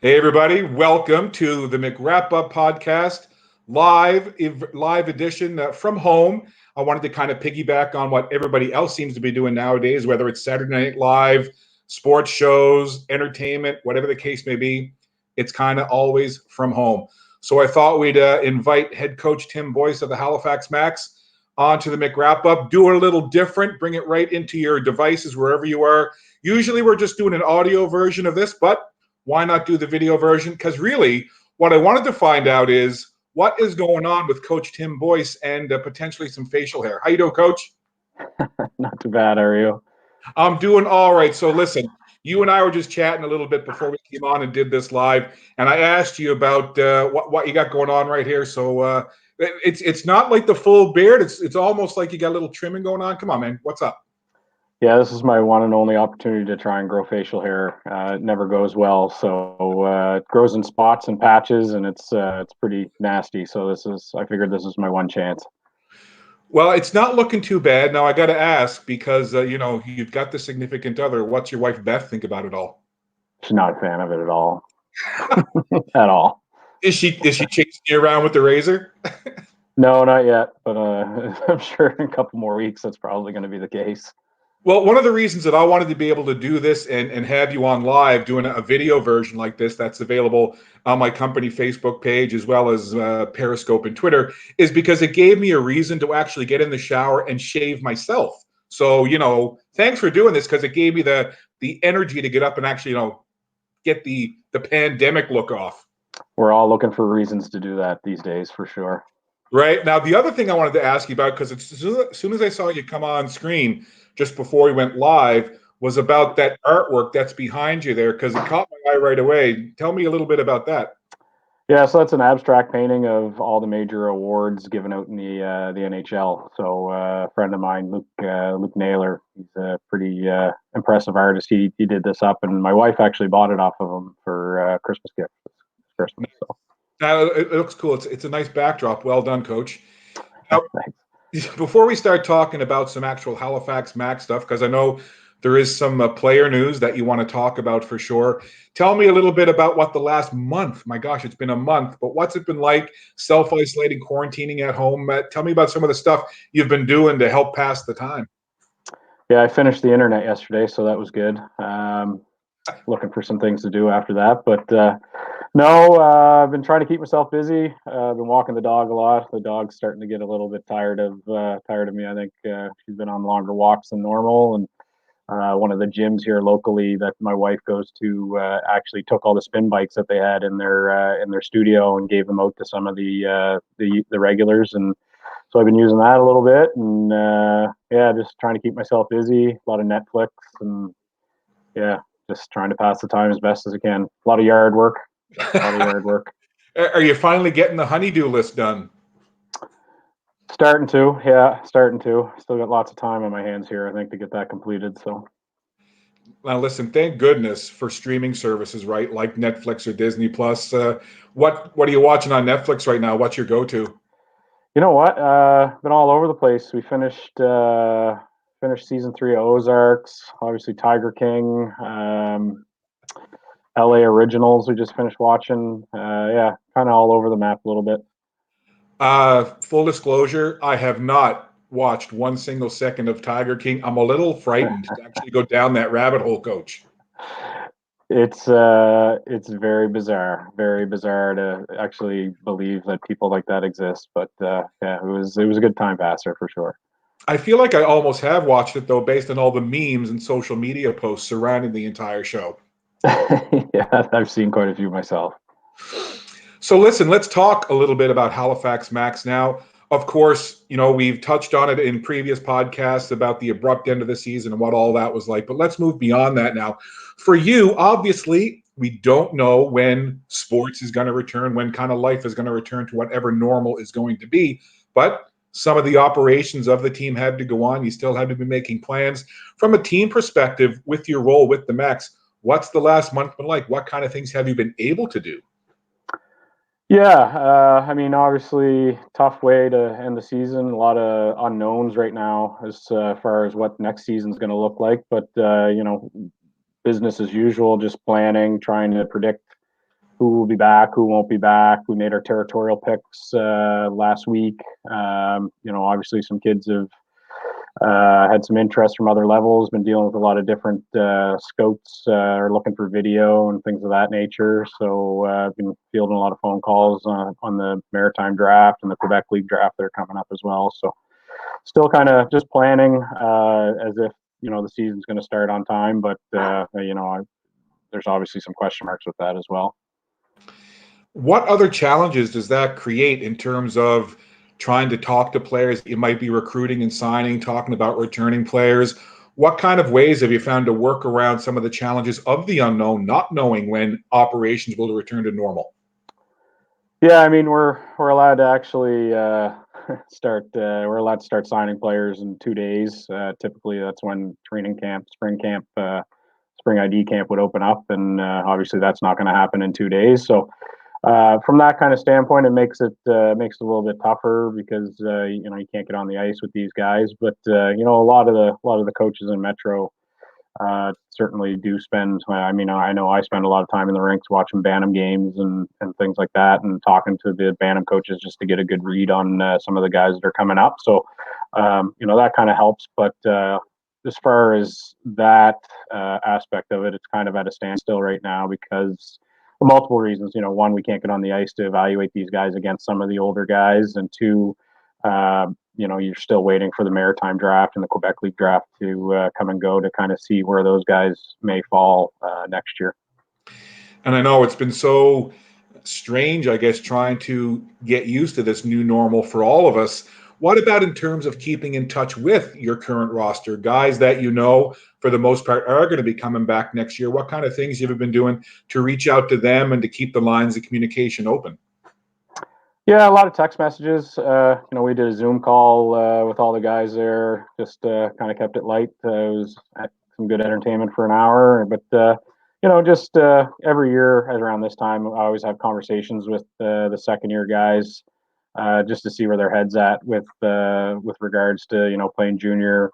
Hey everybody, welcome to the McWrap podcast, live edition from home. I wanted to kind of piggyback on what everybody else seems to be doing nowadays, whether it's Saturday Night Live, sports shows, entertainment, whatever the case may be. It's kind of always from home. So I thought we'd invite head coach Tim Boyce of the Halifax Max onto the McWrap, do it a little different, bring it right into your devices wherever you are. Usually we're just doing an audio version of this, but why not do the video version? Because really, what I wanted to find out is what is going on with Coach Tim Boyce and potentially some facial hair. How you doing, Coach? Not too bad, are you? I'm doing all right. So listen, you and I were just chatting a little bit before we came on and did this live, and I asked you about what you got going on right here. So it's not like the full beard. It's almost like you got a little trimming going on. Come on, man. What's up? Yeah, this is my one and only opportunity to try and grow facial hair. It never goes well, so it grows in spots and patches, and it's pretty nasty. So I figured this is my one chance. Well, it's not looking too bad. Now I got to ask because you've got the significant other. What's your wife Beth think about it all? She's not a fan of it at all, at all. Is she chasing you around with the razor? No, not yet, but I'm sure in a couple more weeks that's probably going to be the case. Well, one of the reasons that I wanted to be able to do this and have you on live doing a video version like this that's available on my company Facebook page as well as Periscope and Twitter is because it gave me a reason to actually get in the shower and shave myself. So, thanks for doing this because it gave me the energy to get up and actually, get the pandemic look off. We're all looking for reasons to do that these days, for sure. Right. Now, the other thing I wanted to ask you about, because as soon as I saw you come on screen just before we went live, was about that artwork that's behind you there, because it caught my eye right away. Tell me a little bit about that. Yeah, so that's an abstract painting of all the major awards given out in the NHL. So a friend of mine, Luke Naylor, he's a pretty impressive artist. He did this up, and my wife actually bought it off of him for Christmas gift. Christmas. So Now, it looks cool. It's a nice backdrop. Well done, Coach. Now, thanks. before we start talking about some actual Halifax Max stuff, because I know there is some player news that you want to talk about for sure. Tell me a little bit about what the last month, my gosh, it's been a month, but what's it been like self-isolating, quarantining at home? Tell me about some of the stuff you've been doing to help pass the time. Yeah, I finished the internet yesterday, so that was good. Looking for some things to do after that, but no, I've been trying to keep myself busy. I've been walking the dog a lot. The dog's starting to get a little bit tired of me. I think she's been on longer walks than normal, and one of the gyms here locally that my wife goes to actually took all the spin bikes that they had in their studio and gave them out to some of the regulars, and so I've been using that a little bit, and yeah, just trying to keep myself busy. A lot of Netflix, and yeah, just trying to pass the time as best as I can. A lot of yard work. A lot of yard work. Are you finally getting the honeydew list done? Starting to, yeah, starting to. Still got lots of time on my hands here, I think, to get that completed. So, Now, listen, thank goodness for streaming services, right? Like Netflix or Disney Plus. What are you watching on Netflix right now? What's your go-to? you know what? Been all over the place. We finished season 3 of Ozarks. Obviously, Tiger King. LA Originals. We just finished watching. Yeah, kind of all over the map a little bit. Full disclosure, I have not watched one single second of Tiger King. I'm a little frightened to actually go down that rabbit hole, Coach. It's very bizarre to actually believe that people like that exist. But yeah, it was a good time passer for sure. I feel like I almost have watched it though, based on all the memes and social media posts surrounding the entire show. Yeah, I've seen quite a few myself. So listen, let's talk a little bit about Halifax Max now. Of course, we've touched on it in previous podcasts about the abrupt end of the season and what all that was like, but let's move beyond that now. For you, obviously, we don't know when sports is going to return, when kind of life is going to return to whatever normal is going to be, but some of the operations of the team had to go on. You still had to be making plans. From a team perspective, with your role with the Max, what's the last month been like? What kind of things have you been able to do? Yeah, I mean, obviously, tough way to end the season. A lot of unknowns right now as far as what next season's going to look like. But business as usual, just planning, trying to predict who will be back, who won't be back. We made our territorial picks last week. Obviously some kids have had some interest from other levels, been dealing with a lot of different scouts are looking for video and things of that nature. So I've been fielding a lot of phone calls on the Maritime draft and the Quebec League draft that are coming up as well. So still kind of just planning as if, the season's going to start on time, but, there's obviously some question marks with that as well. What other challenges does that create in terms of trying to talk to players that you might be recruiting and signing, talking about returning players? What kind of ways have you found to work around some of the challenges of the unknown, not knowing when operations will return to normal? Yeah, I mean, we're allowed to actually start. We're allowed to start signing players in 2 days. Typically, that's when training camp, spring camp, spring ID camp would open up, and obviously that's not going to happen in 2 days. So from that kind of standpoint, it makes it a little bit tougher because you can't get on the ice with these guys. But a lot of the coaches in Metro certainly do spend. I mean, I know I spend a lot of time in the rinks watching Bantam games and things like that, and talking to the Bantam coaches just to get a good read on some of the guys that are coming up. So that kind of helps. But as far as that aspect of it, it's kind of at a standstill right now because for multiple reasons. One, we can't get on the ice to evaluate these guys against some of the older guys, and two, you're still waiting for the Maritime draft and the Quebec League draft to come and go to kind of see where those guys may fall next year. And I know it's been so strange, I guess, trying to get used to this new normal for all of us. What about in terms of keeping in touch with your current roster, guys that for the most part are going to be coming back next year? What kind of things you have been doing to reach out to them and to keep the lines of communication open? Yeah, a lot of text messages. We did a Zoom call with all the guys there. Just kind of kept it light. It was some good entertainment for an hour. But just every year at around this time, I always have conversations with the second year guys, just to see where their heads at with regards to playing junior,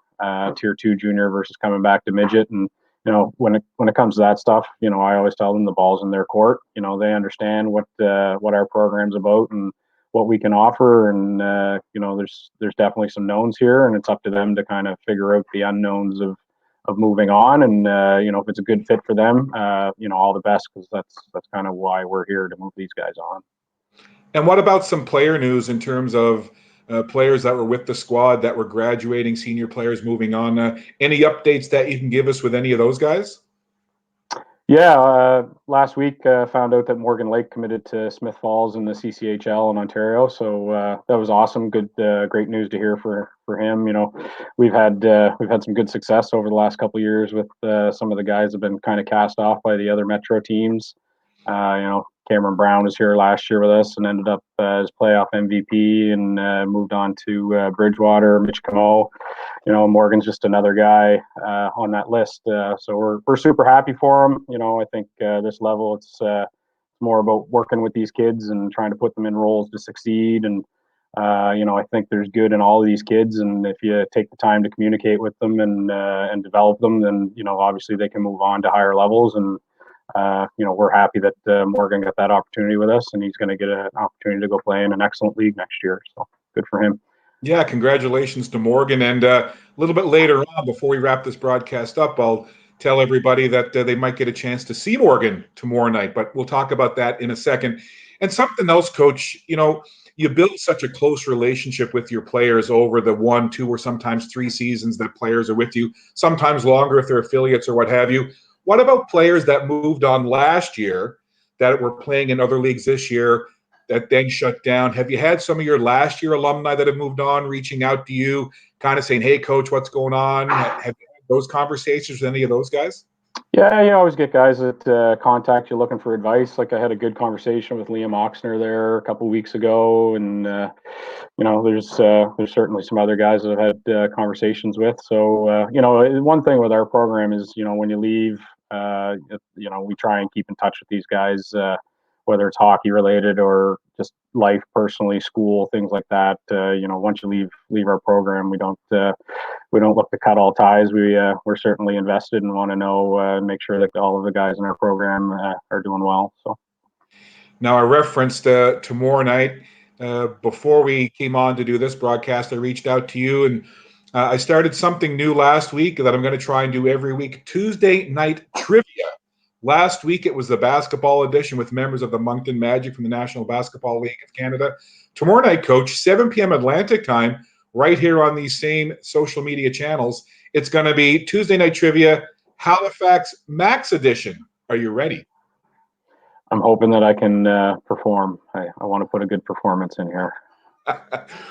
tier 2 junior versus coming back to midget. And when it comes to that stuff, I always tell them the ball's in their court. They understand what our program's about and what we can offer, and there's definitely some knowns here, and it's up to them to kind of figure out the unknowns of moving on. And if it's a good fit for them, all the best, because that's kind of why we're here, to move these guys on. And what about some player news in terms of players that were with the squad that were graduating, senior players moving on? Any updates that you can give us with any of those guys? Yeah, last week found out that Morgan Lake committed to Smith Falls in the CCHL in Ontario. So that was awesome. Good, great news to hear for him. We've had some good success over the last couple of years with some of the guys that have been kind of cast off by the other Metro teams. Cameron Brown was here last year with us and ended up as playoff MVP and moved on to Bridgewater. Mitch Camo. Morgan's just another guy on that list. So we're super happy for him. I think this level, it's more about working with these kids and trying to put them in roles to succeed. And I think there's good in all of these kids, and if you take the time to communicate with them and develop them, then obviously they can move on to higher levels. And we're happy that Morgan got that opportunity with us, and he's going to get an opportunity to go play in an excellent league next year. So good for him. Yeah, congratulations to Morgan. And a little bit later on, before we wrap this broadcast up, I'll tell everybody that they might get a chance to see Morgan tomorrow night, but we'll talk about that in a second. And something else, Coach, you build such a close relationship with your players over the 1, 2, or sometimes 3 seasons that players are with you, sometimes longer if they're affiliates or what have you. What about players that moved on last year that were playing in other leagues this year that then shut down? Have you had some of your last year alumni that have moved on reaching out to you, kind of saying, hey, Coach, what's going on? Have you had those conversations with any of those guys? Yeah, you always get guys that contact you looking for advice. Like I had a good conversation with Liam Oxner there a couple of weeks ago, and there's certainly some other guys that I've had conversations with. So one thing with our program is when you leave, we try and keep in touch with these guys, whether it's hockey related or just life, personally, school, things like that. Once you leave our program, we don't look to cut all ties. We're certainly invested and want to know, make sure that all of the guys in our program are doing well. So. Now, I referenced tomorrow night. Before we came on to do this broadcast, I reached out to you, and I started something new last week that I'm going to try and do every week: Tuesday night trivia. Last week it was the basketball edition with members of the Moncton Magic from the National Basketball League of Canada. Tomorrow night, Coach, 7 p.m. Atlantic time, right here on these same social media channels. It's going to be Tuesday night trivia, Halifax Max edition. Are you ready? I'm hoping that I can perform. I want to put a good performance in here.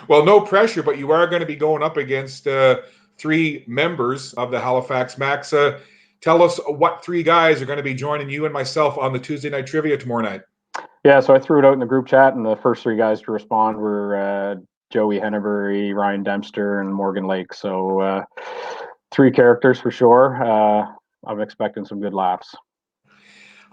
Well, no pressure, but you are going to be going up against three members of the Halifax Max. Tell us what three guys are going to be joining you and myself on the Tuesday night trivia tomorrow night. Yeah, so I threw it out in the group chat, and the first three guys to respond were Joey Henneberry, Ryan Dempster, and Morgan Lake. So three characters for sure. I'm expecting some good laughs.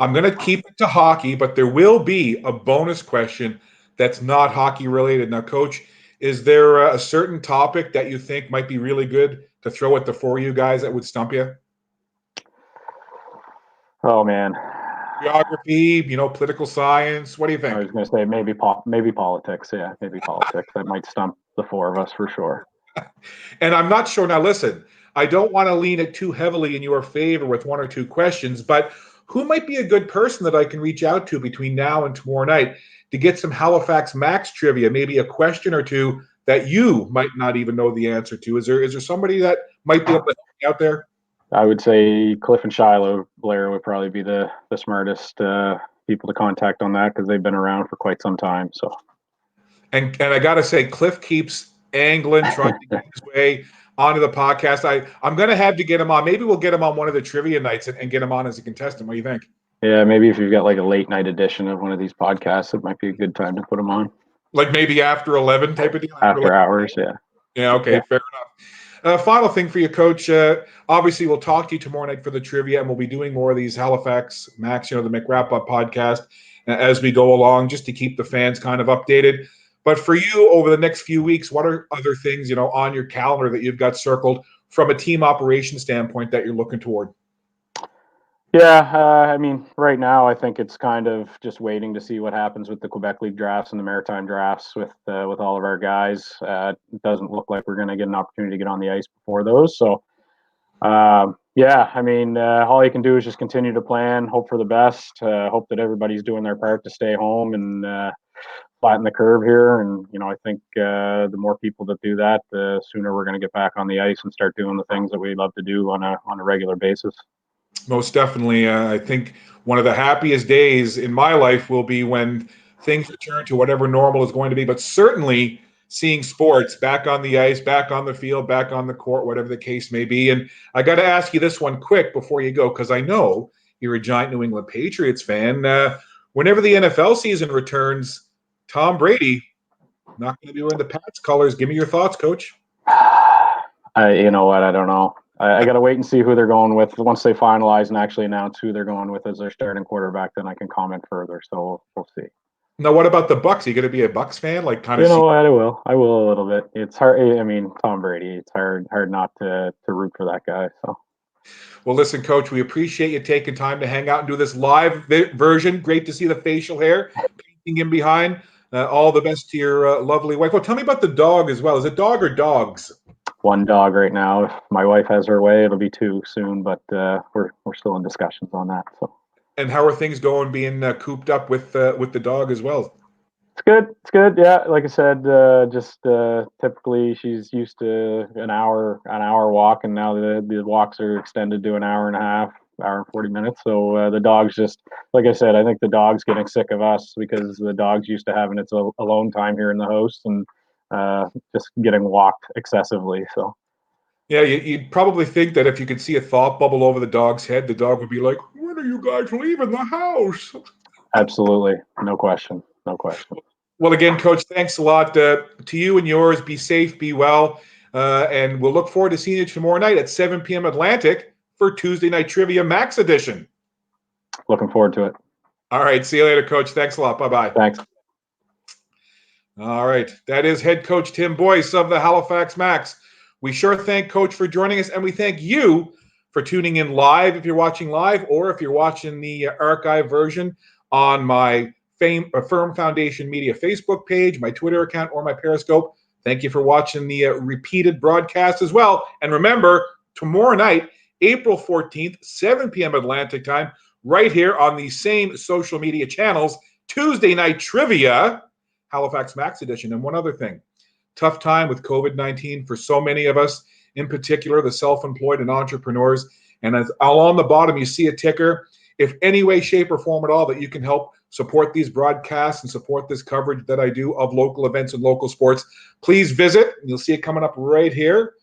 I'm going to keep it to hockey, but there will be a bonus question that's not hockey related. Now, Coach, is there a certain topic that you think might be really good to throw at the four of you guys that would stump you? Oh man, Geography, political science. What do you I think? was going to say maybe politics. Yeah, maybe politics. That might stump the four of us for sure. And I'm not sure. Now, listen, I don't want to lean it too heavily in your favor with one or two questions, but who might be a good person that I can reach out to between now and tomorrow night to get some Halifax Max trivia, maybe a question or two that you might not even know the answer to? Is there somebody that might be able to help me out there? I would say Cliff and Shiloh Blair would probably be the smartest people to contact on that because they've been around for quite some time. So, and I got to say, Cliff keeps angling, trying to get his way onto the podcast. I'm going to have to get him on. Maybe we'll get him on one of the trivia nights and get him on as a contestant. What do you think? yeah, maybe if you've got like a late night edition of one of these podcasts, it might be a good time to put them on. Like maybe after 11 type of deal? After hours, yeah. Yeah, okay, Yeah. fair enough. Final thing for you, Coach. Obviously, we'll talk to you tomorrow night for the trivia, and we'll be doing more of these Halifax Max, the McWrap Up podcast as we go along, just to keep the fans kind of updated. But for you, over the next few weeks, what are other things, on your calendar that you've got circled from a team operation standpoint that you're looking toward? Yeah, I mean, right now I think it's kind of just waiting to see what happens with the Quebec League drafts and the Maritime drafts with all of our guys. It doesn't look like we're going to get an opportunity to get on the ice before those. So, yeah, I mean, all you can do is just continue to plan, hope for the best, hope that everybody's doing their part to stay home and flatten the curve here. And I think the more people that do that, the sooner we're going to get back on the ice and start doing the things that we love to do on a regular basis. Most definitely. I think one of the happiest days in my life will be when things return to whatever normal is going to be, but certainly seeing sports back on the ice, back on the field, back on the court, whatever the case may be. And I got to ask you this one quick before you go, because I know you're a giant New England Patriots fan. Whenever the NFL season returns, Tom Brady not going to be wearing the Pats colors. Give me your thoughts, Coach. You know what? I don't know. I got to wait and see who they're going with. Once they finalize and actually announce who they're going with as their starting quarterback, then I can comment further. So we'll see. Now, what about the Bucks? Are you going to be a Bucks fan? Like, kind You of know what? I will. I will a little bit. It's hard. I mean, Tom Brady. It's hard not to root for that guy. So. Well, listen, Coach, we appreciate you taking time to hang out and do this live version. Great to see the facial hair painting in behind. All the best to your lovely wife. Well, tell me about the dog as well. Is it dog or dogs? One dog right now. If my wife has her way, it'll be two soon. But we're still in discussions on that. So. And how are things going being cooped up with the dog as well? It's good. It's good. Yeah, like I said, just typically she's used to an hour walk, and now the walks are extended to an hour and a half, hour and 40 minutes. So the dog's just, like I said, I think the dog's getting sick of us because the dog's used to having its alone time here in the house and just getting walked excessively. So. Yeah, you'd probably think that if you could see a thought bubble over the dog's head, the dog would be like, "When are you guys leaving the house?" Absolutely, no question, no question. Well, again, Coach, thanks a lot to you and yours. Be safe, be well, and we'll look forward to seeing you tomorrow night at 7 p.m. Atlantic for Tuesday Night Trivia Max Edition. Looking forward to it. All right, see you later, Coach. Thanks a lot. Bye-bye. Thanks. All right, that is head coach Tim Boyce of the Halifax Max. We sure thank Coach for joining us, and we thank you for tuning in live if you're watching live, or if you're watching the archive version on my Firm Foundation Media Facebook page, my Twitter account, or my Periscope. Thank you for watching the repeated broadcast as well. And remember, tomorrow night, April 14th, 7 p.m. Atlantic time, right here on the same social media channels, Tuesday Night Trivia, Halifax Max Edition. And one other thing, tough time with COVID-19 for so many of us, in particular the self-employed and entrepreneurs. And as along the bottom, you see a ticker. If any way, shape, or form at all that you can help support these broadcasts and support this coverage that I do of local events and local sports, please visit. You'll see it coming up right here.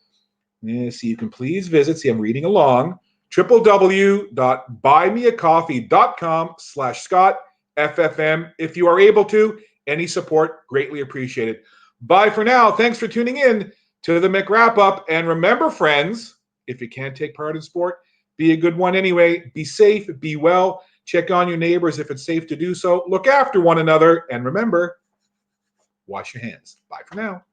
See, you can please visit. See, I'm reading along. www.buymeacoffee.com/ScottFFM. If you are able to, any support, greatly appreciated. Bye for now. Thanks for tuning in to the McWrap Up. And remember, friends, if you can't take part in sport, be a good one anyway. Be safe, be well. Check on your neighbors if it's safe to do so. Look after one another. And remember, wash your hands. Bye for now.